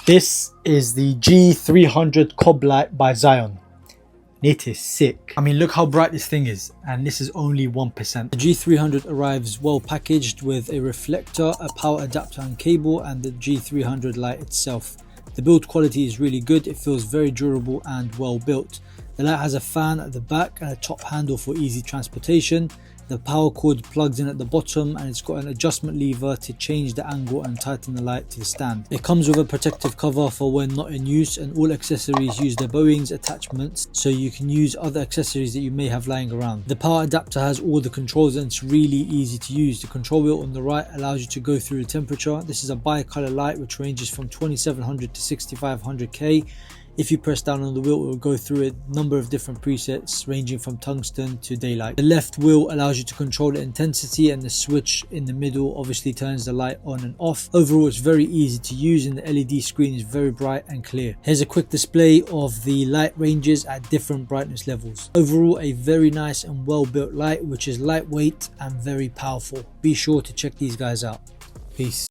This is the G300 Cob Light by Zhiyun. It is sick. I mean, look how bright this thing is, and this is only 1%. The G300 arrives well packaged with a reflector, a power adapter and cable, and the G300 light itself. The build quality is really good. It feels very durable and well built. The light has a fan at the back and a top handle for easy transportation. The power cord plugs in at the bottom, and it's got an adjustment lever to change the angle and tighten the light to the stand. It comes with a protective cover for when not in use, and all accessories use the Bowings attachments, so you can use other accessories that you may have lying around. The power adapter has all the controls and it's really easy to use. The control wheel on the right allows you to go through the temperature. This is a bi-color light which ranges from 2700 to 6500K. If you press down on the wheel, it will go through a number of different presets ranging from tungsten to daylight. The left wheel allows you to control the intensity, and the switch in the middle obviously turns the light on and off. Overall, it's very easy to use and the LED screen is very bright and clear. Here's a quick display of the light ranges at different brightness levels. Overall, a very nice and well built light which is lightweight and very powerful. Be sure to check these guys out. Peace.